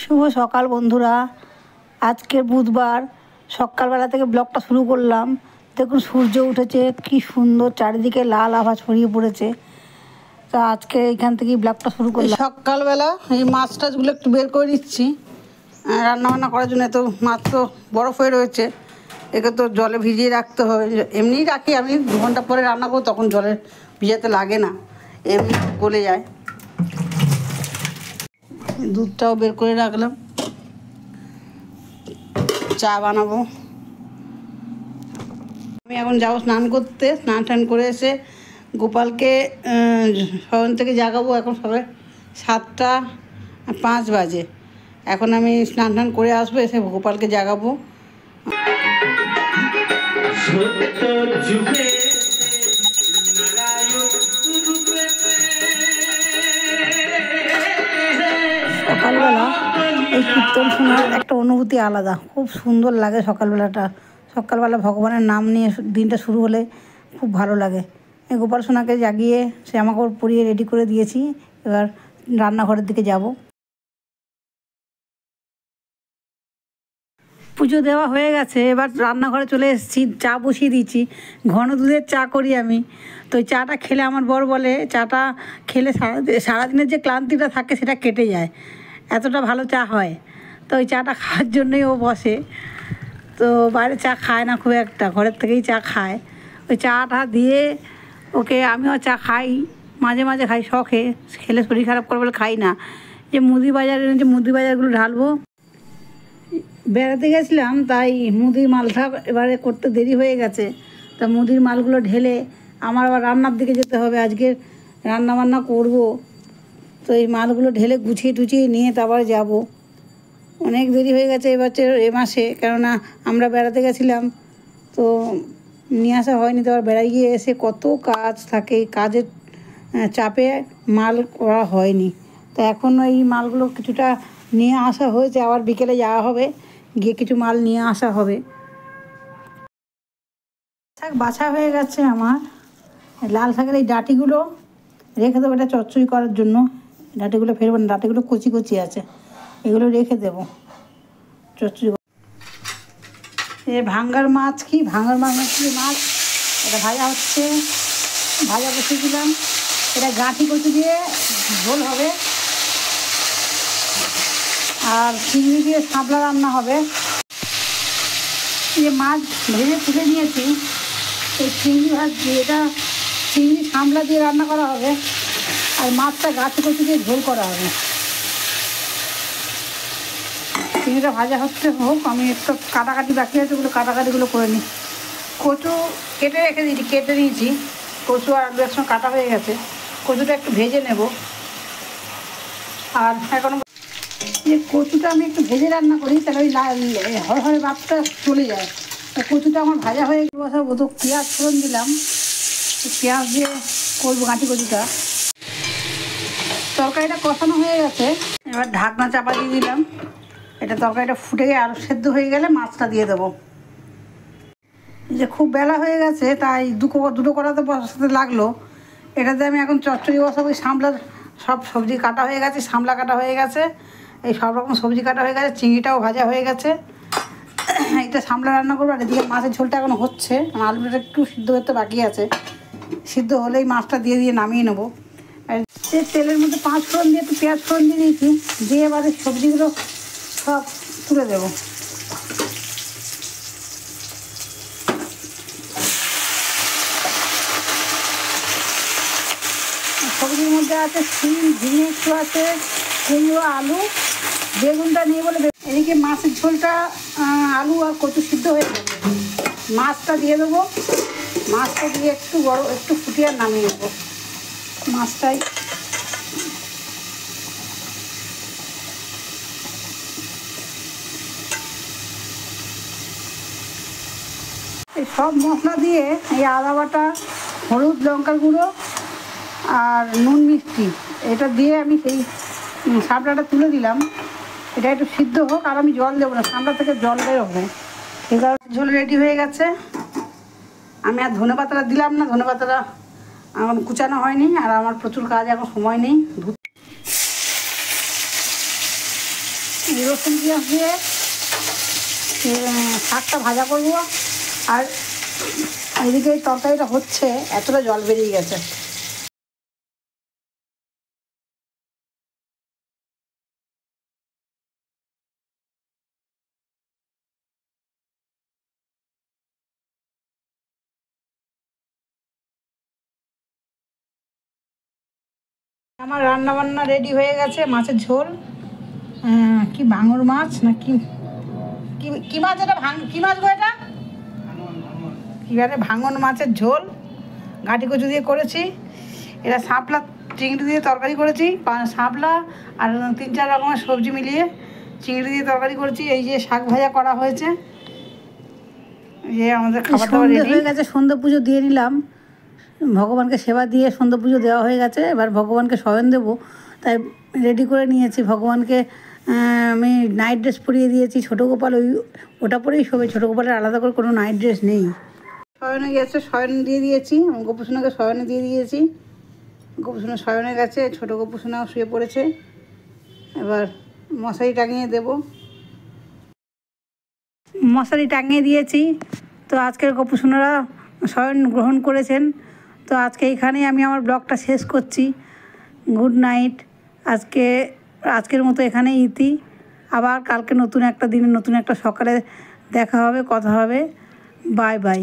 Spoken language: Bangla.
শুভ সকাল বন্ধুরা। আজকের বুধবার সকালবেলা থেকে ব্লগটা শুরু করলাম। দেখুন সূর্য উঠেছে, কি সুন্দর চারিদিকে লাল আভা ছড়িয়ে পড়েছে। তা আজকে এইখান থেকেই ব্লগটা শুরু করলাম। সকালবেলা এই মাছ টাছগুলো একটু বের করে দিচ্ছি রান্নাবান্না করার জন্য। তো মাছ তো বরফ হয়ে রয়েছে, একে তো জলে ভিজিয়ে রাখতে হবে। এমনিই রাখি আমি, 2 ঘন্টা পরে রান্না করবো, তখন জলে ভিজাতে লাগে না, এমনি গলে যায়। দুধটাও বের করে রাখলাম, চা বানাবো। আমি এখন যাবো স্নান করতে। স্নান টান করে এসে গোপালকে শয়ন থেকে জাগাবো। এখন সবে 7:05 বাজে। এখন আমি স্নান টান করে আসবো, এসে গোপালকে জাগাবো। সকালবেলা এই কীর্তন শোনার একটা অনুভূতি আলাদা, খুব সুন্দর লাগে। সকালবেলা ভগবানের নাম নিয়ে দিনটা শুরু হলে খুব ভালো লাগে। এই গোপাল সোনাকে জাগিয়ে জামাকাপড় পরিয়ে রেডি করে দিয়েছি। এবার রান্নাঘরের দিকে যাব। পুজো দেওয়া হয়ে গেছে, এবার রান্নাঘরে চলে এসেছি। চা বসিয়ে দিয়েছি, ঘন দুধের চা করি আমি। তো ওই চাটা খেলে আমার বর বলে চাটা খেলে সারাদিনের যে ক্লান্তিটা থাকে সেটা কেটে যায়, এতটা ভালো চা হয়। তো ওই চাটা খাওয়ার জন্যই ও বসে। তো বাইরে চা খায় না খুব একটা, ঘরের থেকেই চা খায়। ওই চাটা দিয়ে ওকে, আমিও চা খাই, মাঝে মাঝে খাই শখে, খেলে শরীর খারাপ করে বলে খাই না। যে মুদি বাজারগুলো ঢালবো। বেড়াতে গেছিলাম, তাই মুদির মালটা এবারে করতে দেরি হয়ে গেছে। তা মুদির মালগুলো ঢেলে আমার আবার রান্নার দিকে যেতে হবে, আজকে রান্নাবান্না করব। তো এই মালগুলো ঢেলে গুছিয়ে টুছিয়ে নিয়ে তারপরে যাব। অনেক দেরি হয়ে গেছে এ মাসে, কেননা আমরা বেড়াতে গেছিলাম, তো নিয়ে আসা হয়নি। তো আবার বেড়াই গিয়ে এসে কত কাজ থাকে, কাজের চাপে মাল করা হয়নি। তো এখন এই মালগুলো কিছুটা নিয়ে আসা হয়েছে, আবার বিকেলে যাওয়া হবে, গিয়ে কিছু মাল নিয়ে আসা হবে। শাক বাছা হয়ে গেছে আমার। লাল শাকের এই ডাঁটিগুলো রেখে দেবো, এটা চচ্চড়ি করার জন্য। ডাঁটিগুলো ফেলবো না, ডাঁটিগুলো কচি কচি আছে, এগুলো রেখে দেবো চচ্চড়ি। ভাঙ্গার মাছ এটা ভাজা হচ্ছে, ভাজা বসিয়ে দিলাম। এটা গাঁঠি কচু দিয়ে ঝোল হবে, আর চিংড়ি দিয়ে শাপলা রান্না হবে। যে মাছ ভেজে তুলে নিয়েছি, এই এটা চিংড়ি শাপলা দিয়ে রান্না করা হবে, আর মাছটা গাঁঠি কচু দিয়ে ঝোল করা হবে। চিংড়িটা ভাজা হচ্ছে, হোক। আমি একটু কাটাকাটি বাকি আছে, ওগুলো কাটাকাটিগুলো করে নিই। কচু কেটে নিয়েছি। কচু আর আলু একসঙ্গে কাটা হয়ে গেছে। কচুটা একটু ভেজে নেব। আর এখন যে কচুটা আমি একটু ভেজে রান্না করি, তাহলে ওই হরহরে ভাবটা চলে যায়। কচুটা আমার ভাজা হয়ে বসাবো, তো পেঁয়াজ ফোড়ন দিলাম। পেঁয়াজ দিয়ে করবো গাঁঠি কচুটা। তরকারিটা কষানো হয়ে গেছে, এবার ঢাকনা চাপা দিয়ে দিলাম। এটা তরকারিটা ফুটে গিয়ে আলু সেদ্ধ হয়ে গেলে মাছটা দিয়ে দেবো। যে খুব বেলা হয়ে গেছে, তাই দুটো করাতে বসাতে লাগলো। এটাতে আমি এখন চচ্চড়ি বসাবো। শাপলার সব সবজি কাটা হয়ে গেছে, শাপলা কাটা হয়ে গেছে, এই সব রকম সবজি কাটা হয়ে গেছে, চিংড়িটাও ভাজা হয়ে গেছে। এটা শাপলা রান্না করবো। আর এদিকে মাছের ঝোলটা এখন হচ্ছে, আলুটা একটু সিদ্ধ করতে বাকি আছে। সিদ্ধ হলেই মাছটা দিয়ে নামিয়ে নেবো। আর তেলের মধ্যে 5 ফোড়ন দিয়ে একটু পেঁয়াজ ফোড়ন দিয়ে দিয়েছি, দিয়ে এবারে সবজিগুলো সব তুলে দেবো। সবজির মধ্যে আছে শিম, ঝিঙে একটু আছে, কুমড়ো, আলু, বেগুনটা নিয়ে বলে। এদিকে মাছের ঝোলটা, আলু আর কচু সিদ্ধ হয়ে যাবে। মাছটা দিয়ে দেবো। মাছটা দিয়ে একটু ফুটিয়ে নামিয়ে নেবো মাছটাই। এই সব মশলা দিয়ে, এই আদা বাটা, হলুদ, লঙ্কার গুঁড়ো আর নুন, মিষ্টি, এটা দিয়ে আমি সেই শাপলাটা তুলে দিলাম। এটা একটু সিদ্ধ হোক, আর আমি জল দেবো না, শাপলা থেকে জল বেরোবে। এবার ঝোল রেডি হয়ে গেছে। আমি আর ধনেপাতাটা দিলাম না, ধনেপাতাটা এখন কুচানো হয়নি, আর আমার প্রচুর কাজ, এখন সময় নেই। রসুন পেঁয়াজ দিয়ে শাকটা ভাজা করবো। আর এদিকে এই তরকারিটা হচ্ছে, এতটা জল বেরিয়ে গেছে। আমার রান্না বান্না রেডি হয়ে গেছে। মাছের ঝোল, কি ভাঙর মাছ না কি কি মাছ এটা, কি মাছ গো এটা? এবারে ভাঙন মাছের ঝোল ঘাটি কচু দিয়ে করেছি। এটা শাপলা চিংড়ি দিয়ে তরকারি করেছি, শাপলা আর 3-4 রকমের সবজি মিলিয়ে চিংড়ি দিয়ে তরকারি করেছি। এই যে শাক ভাজা করা হয়েছে। যে আমাদের খাবার দাবার রেডি হয়ে গেছে। সন্ধ্যা পুজো দিয়ে নিলাম, ভগবানকে সেবা দিয়ে সন্ধ্যা পুজো দেওয়া হয়ে গেছে। এবার ভগবানকে শয়ন দেবো, তাই রেডি করে নিয়েছি। ভগবানকে আমি নাইট ড্রেস পরিয়ে দিয়েছি। ছোটো গোপাল ওটা পরেই শোবে, ছোটো গোপালের আলাদা করে কোনো নাইট ড্রেস নেই। শয়নে গেছে, শয়ন দিয়ে দিয়েছি। গোপুসোনাকে শয়নে দিয়ে দিয়েছি। গোপুসোনা শয়নে গেছে, ছোটো গোপুসোনাও শুয়ে পড়েছে। এবার মশারি টাঙিয়ে দেব। মশারি টাঙিয়ে দিয়েছি। তো আজকের গোপুসোনারা শয়ন গ্রহণ করেছেন। তো আজকে এইখানেই আমি আমার ব্লগটা শেষ করছি। Good night. আজকের মতো এখানেই ইতি। আবার কালকে নতুন একটা দিনে নতুন একটা সকালে দেখা হবে, কথা হবে। Bye bye.